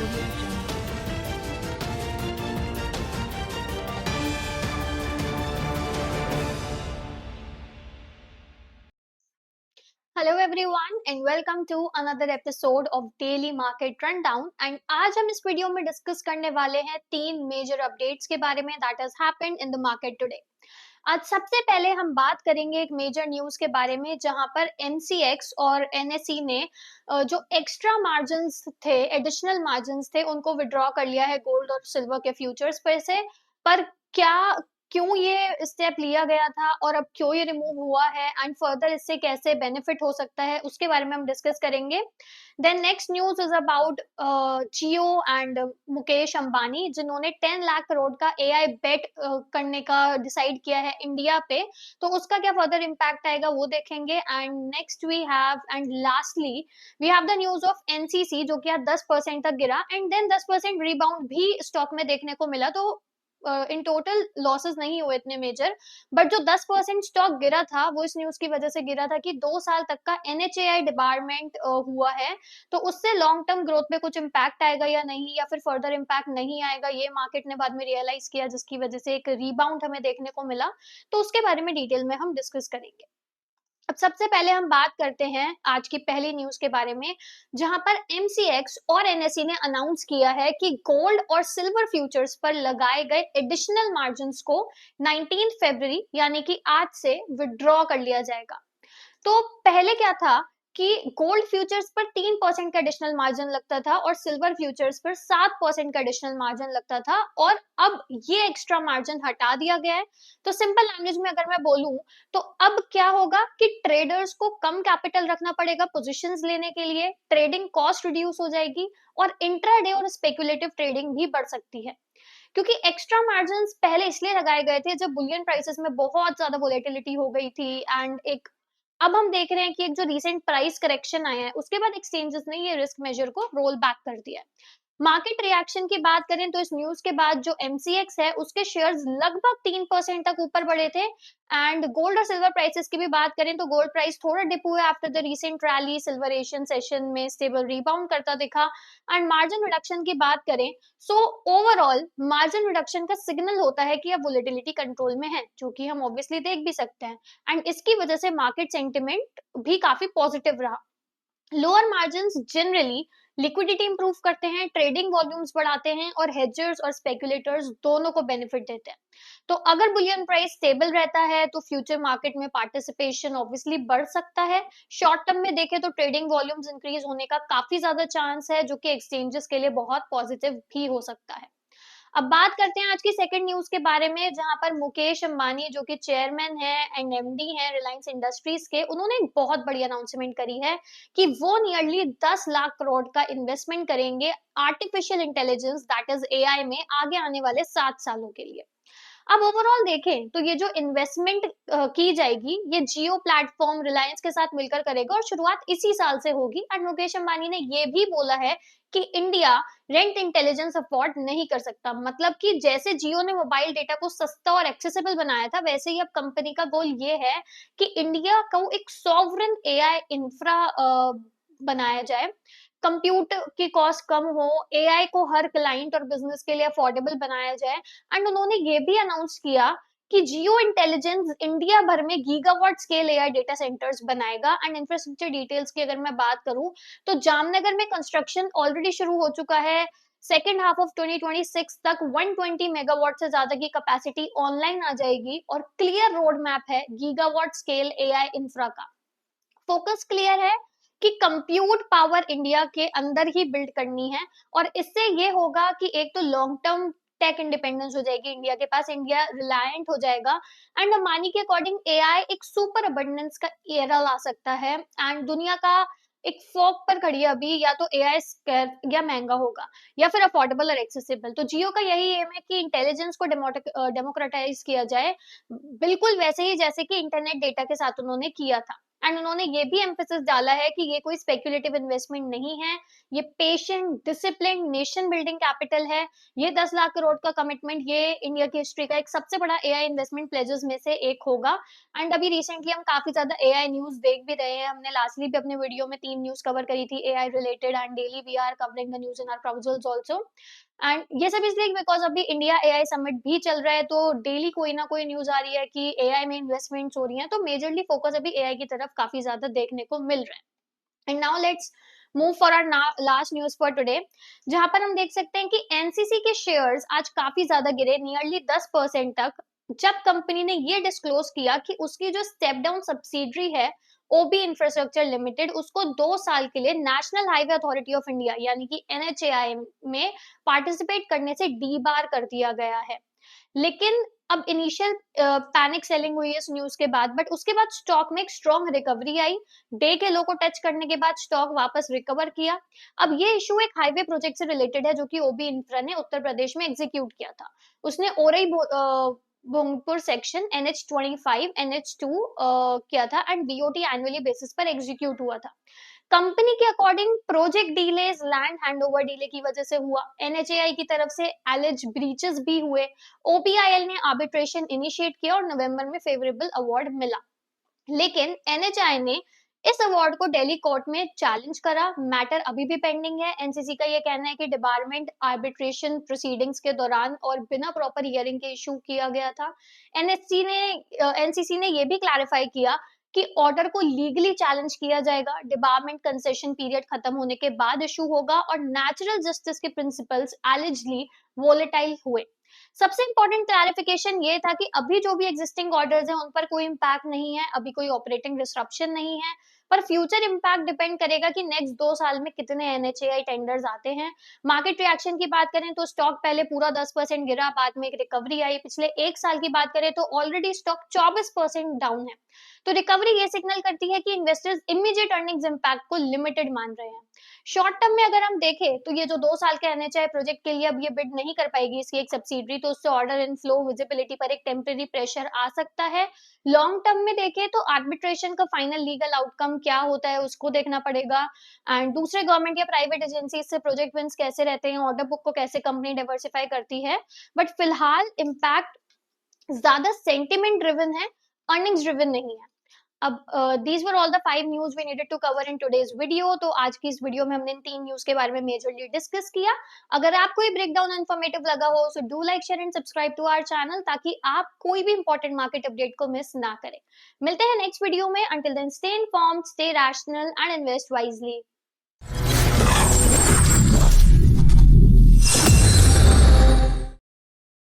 Audio Jungle. Hello everyone and welcome to another episode of daily market rundown. And आज हम इस video में discuss करने वाले हैं तीन मेजर अपडेट्स के बारे में that has happened in the market today. आज सबसे पहले हम बात करेंगे एक मेजर न्यूज के बारे में जहां पर एमसीएक्स और एनएसई ने जो एक्स्ट्रा मार्जिन्स थे, एडिशनल मार्जिन्स थे, उनको विड्रॉ कर लिया है गोल्ड और सिल्वर के फ्यूचर्स पर से। पर क्या क्यों ये स्टेप लिया गया था और अब क्यों ये रिमूव हुआ है एंड फर्दर इससे कैसे बेनिफिट हो सकता है, उसके बारे में हम डिस्कस करेंगे। Then next news is about Jio and Mukesh Ambani, जिन्होंने 10 लाख करोड़ का एआई बेट करने का डिसाइड किया है इंडिया पे। तो उसका क्या फर्दर इम्पैक्ट आएगा वो देखेंगे। And next we have and lastly we have the news of NCC, जो कि आज 10% तक गिरा एंड देन 10% रिबाउंड भी स्टॉक में देखने को मिला। तो इन टोटल लॉसेस नहीं हुए इतने मेजर, बट जो 10% स्टॉक गिरा था वो इस न्यूज की वजह से गिरा था कि 2 साल तक का एनएचएआई डिबारमेंट हुआ है। तो उससे लॉन्ग टर्म ग्रोथ पे कुछ इम्पैक्ट आएगा या नहीं, या फिर फर्दर इम्पैक्ट नहीं आएगा, ये मार्केट ने बाद में रियलाइज किया, जिसकी वजह से एक रीबाउंड हमें देखने को मिला। तो उसके बारे में डिटेल में हम डिस्कस करेंगे। अब सबसे पहले हम बात करते हैं आज की पहली न्यूज के बारे में, जहां पर एमसीएक्स और एनएसई ने अनाउंस किया है कि गोल्ड और सिल्वर फ्यूचर्स पर लगाए गए एडिशनल मार्जिन्स को 19 फरवरी यानी कि आज से विड्रॉ कर लिया जाएगा। तो पहले क्या था कि गोल्ड फ्यूचर्स पर 3% का एडिशनल मार्जिन लगता था और सिल्वर फ्यूचर्स पर 7% का एडिशनल मार्जिन लगता था, और अब ये एक्स्ट्रा मार्जिन हटा दिया गया है। तो सिंपल लैंग्वेज में अगर मैं बोलूं तो अब क्या होगा कि ट्रेडर्स को कम कैपिटल रखना पड़ेगा पोजीशंस लेने के लिए, ट्रेडिंग कॉस्ट रिड्यूस हो जाएगी और इंट्राडे और स्पेकुलेटिव ट्रेडिंग भी बढ़ सकती है। क्योंकि एक्स्ट्रा मार्जिन पहले इसलिए लगाए गए थे जब बुलियन प्राइसेस में बहुत ज्यादा वोलेटिलिटी हो गई थी, एंड एक अब हम देख रहे हैं कि एक जो रीसेंट प्राइस करेक्शन आया है उसके बाद एक्सचेंजेस ने ये रिस्क मेजर को रोल बैक कर दिया है। मार्केट रिएक्शन की बात करें तो इस न्यूज के बाद जो एमसीएक्स है उसके शेयर्स लगभग 3% तक ऊपर बढ़े थे। एंड गोल्ड और सिल्वर प्राइसेस की भी बात करें तो गोल्ड प्राइस थोड़ा डिप हुआ after the recent rally, silver Asian session में स्टेबल रिबाउंड करता दिखा। एंड मार्जिन रिडक्शन की बात करें सो ओवरऑल मार्जिन रिडक्शन का सिग्नल होता है कि अब वोलेटिलिटी कंट्रोल में है, जो कि हम ऑब्वियसली देख भी सकते हैं। एंड इसकी वजह से मार्केट सेंटिमेंट भी काफी पॉजिटिव रहा। Lower margins generally liquidity improve करते हैं, ट्रेडिंग वॉल्यूम्स बढ़ाते हैं और हेजर्स और स्पेकुलेटर्स दोनों को बेनिफिट देते हैं। तो अगर बुलियन प्राइस स्टेबल रहता है तो फ्यूचर मार्केट में पार्टिसिपेशन ऑब्वियसली बढ़ सकता है। शॉर्ट टर्म में देखें तो ट्रेडिंग वॉल्यूम्स इंक्रीज होने का काफी ज्यादा चांस है, जो कि एक्सचेंजेस के लिए बहुत पॉजिटिव भी हो सकता है। अब बात करते हैं आज की सेकंड न्यूज के बारे में, जहां पर मुकेश अंबानी, जो कि चेयरमैन है एंड एमडी है रिलायंस इंडस्ट्रीज के, उन्होंने एक बहुत बड़ी अनाउंसमेंट करी है कि वो नियरली 10 लाख करोड़ का इन्वेस्टमेंट करेंगे artificial intelligence that is AI में आगे आने वाले 7 सालों के लिए। अब ओवरऑल देखें तो ये जो इन्वेस्टमेंट की जाएगी ये जियो प्लेटफॉर्म रिलायंस के साथ मिलकर करेगा और शुरुआत इसी साल से होगी। एंड मुकेश अंबानी ने ये भी बोला है कि इंडिया रेंट इंटेलिजेंस अफोर्ड नहीं कर सकता। मतलब कि जैसे जियो ने मोबाइल डेटा को सस्ता और एक्सेसिबल बनाया था, वैसे ही अब कंपनी का गोल ये है कि इंडिया को एक सॉवरेन एआई इंफ्रा बनाया जाए, कंप्यूट की कॉस्ट कम हो, एआई को हर क्लाइंट और बिजनेस के लिए अफोर्डेबल बनाया जाए। एंड उन्होंने ये भी अनाउंस किया कि जियो इंटेलिजेंस इंडिया भर में gigawatt scale AI data centres बनाएगा। एंड इंफ्रास्ट्रक्चर डिटेल्स की अगर मैं बात करूं तो जामनगर में कंस्ट्रक्शन ऑलरेडी शुरू हो चुका है। सेकेंड हाफ ऑफ 2026 तक 120 मेगावाट से ज्यादा की कैपेसिटी ऑनलाइन आ जाएगी और क्लियर रोड मैप है गीगावाट स्केल एआई इंफ्रा का। फोकस क्लियर है कि कंप्यूट पावर इंडिया के अंदर ही बिल्ड करनी है, और इससे ये होगा कि एक तो लॉन्ग टर्म टेक इंडिपेंडेंस हो जाएगी इंडिया के पास, इंडिया रिलायंट हो जाएगा। एंड अंबानी के अकॉर्डिंग एआई एक सुपर अबंडेंस का एरा ला सकता है एंड दुनिया का एक फॉक पर खड़ी है अभी, या तो एआई स्कैर या महंगा होगा या फिर अफोर्डेबल और एक्सेसिबल। तो जियो का यही एम है कि इंटेलिजेंस को डेमोक्रेटाइज किया जाए, बिल्कुल वैसे ही जैसे कि इंटरनेट डेटा के साथ उन्होंने किया था। एंड उन्होंने ये भी एम्फेसिस डाला है कि ये कोई स्पेक्युलेटिव इन्वेस्टमेंट नहीं है, ये patient discipline nation building capital है। ये 10 लाख करोड़ का कमिटमेंट ये इंडिया की हिस्ट्री का एक सबसे बड़ा एआई इन्वेस्टमेंट प्लेजेस में से एक होगा। एंड अभी रिसेंटली हम काफी ज्यादा एआई न्यूज देख भी रहे हैं। हमने लास्टली भी अपने वीडियो में 3 न्यूज कवर करी थी AI related, and daily we are covering the news in our proposals also. And ये सब इसलिए बिकॉज अभी इंडिया एआई समिट भी चल रहा है, तो डेली कोई ना कोई न्यूज आ रही है कि एआई में इन्वेस्टमेंट्स हो रही हैं, तो मेजरली फोकस अभी एआई की तरफ काफी ज्यादा देखने को मिल रहा है। And now let's move for our last news for today, जहां पर हम देख सकते हैं कि एनसीसी के शेयर्स आज काफी ज्यादा गिरे, नियरली 10% तक, जब कंपनी ने ये डिस्क्लोज किया कि उसकी जो स्टेप डाउन सब्सिडरी है ओबी इंफ्रास्ट्रक्चर लिमिटेड, उसको 2 साल के लिए national highway authority of India यानी कि एनएचएआई में पार्टिसिपेट करने से डीबार कर दिया गया है। लेकिन अब इनिशियल पैनिक सेलिंग हुई इस न्यूज के बाद, बट उसके बाद स्टॉक में एक स्ट्रॉन्ग रिकवरी आई। डे के लो को टच करने के बाद स्टॉक वापस रिकवर किया। अब ये इशू एक हाईवे प्रोजेक्ट से रिलेटेड है जो कि ओबी इंफ्रा ने उत्तर प्रदेश में एग्जीक्यूट किया था। उसने ओरई भोंगपुर सेक्शन NH25 NH2 किया था एंड बीओटी एनुअली बेसिस पर एग्जीक्यूट हुआ था। कंपनी के according project delays land handover delay की वजह से हुआ, एनएचएआई की तरफ से एलिज ब्रीचेस भी हुए, ओपीआईएल ने आर्बिट्रेशन इनिशिएट किया और नवंबर में फेवरेबल अवार्ड मिला। लेकिन एनएचआई ने इस अवार्ड को दिल्ली कोर्ट में चैलेंज करा। मैटर अभी भी पेंडिंग है। एनसीसी का ये कहना है कि डिपार्टमेंट आर्बिट्रेशन प्रोसीडिंग्स के दौरान और बिना प्रॉपर हियरिंग के इशू किया गया था। एनसीसी ने ये भी क्लैरिफाई किया कि ऑर्डर को लीगली चैलेंज किया जाएगा, डिपार्टमेंट कंसेशन पीरियड खत्म होने के बाद इशू होगा और नेचुरल जस्टिस के प्रिंसिपल्स एलिजली वोलेटाइल हुए। सबसे इंपॉर्टेंट क्लैरिफिकेशन ये था कि अभी जो भी एग्जिस्टिंग ऑर्डर्स हैं उन पर कोई इम्पैक्ट नहीं है, अभी कोई ऑपरेटिंग डिसरप्शन नहीं है, पर फ्यूचर इम्पैक्ट डिपेंड करेगा कि नेक्स्ट 2 साल में कितने एनएचएआई टेंडर्स आते हैं। मार्केट रिएक्शन की बात करें तो स्टॉक पहले पूरा 10% गिरा, बाद में एक रिकवरी आई। पिछले 1 साल की बात करें तो ऑलरेडी स्टॉक 24% डाउन है। तो रिकवरी ये सिग्नल करती है कि इन्वेस्टर्स इमीडिएट अर्निंग्स इम्पैक्ट को लिमिटेड मान रहे हैं। शॉर्ट टर्म में अगर हम देखें तो ये जो 2 साल के एनएचआई प्रोजेक्ट के लिए अब ये बिड नहीं कर पाएगी इसकी एक सब्सिडरी, तो उससे ऑर्डर इनफ्लो विजिबिलिटी पर एक टेम्परेरी प्रेशर आ सकता है। लॉन्ग टर्म में देखें तो आर्बिट्रेशन का फाइनल लीगल आउटकम क्या होता है उसको देखना पड़ेगा, एंड दूसरे गवर्नमेंट या प्राइवेट एजेंसी से प्रोजेक्ट विंस कैसे रहते हैं, ऑर्डर बुक को कैसे कंपनी डाइवर्सिफाई करती है। बट फिलहाल इम्पैक्ट ज्यादा सेंटिमेंट ड्रिवन है, अर्निंग्स ड्रिवन नहीं है। अब these were all the 5 news we needed to cover in today's video. तो आज की इस वीडियो में हमने इन 3 न्यूज के बारे में मेजरली डिस्कस किया। अगर आपको ये ब्रेकडाउन इन्फॉर्मेटिव लगा हो so do like share and subscribe to our channel ताकि आप कोई भी इंपॉर्टेंट मार्केट अपडेट को मिस ना करें। मिलते हैं नेक्स्ट वीडियो में। Until then stay informed, stay rational and invest wisely.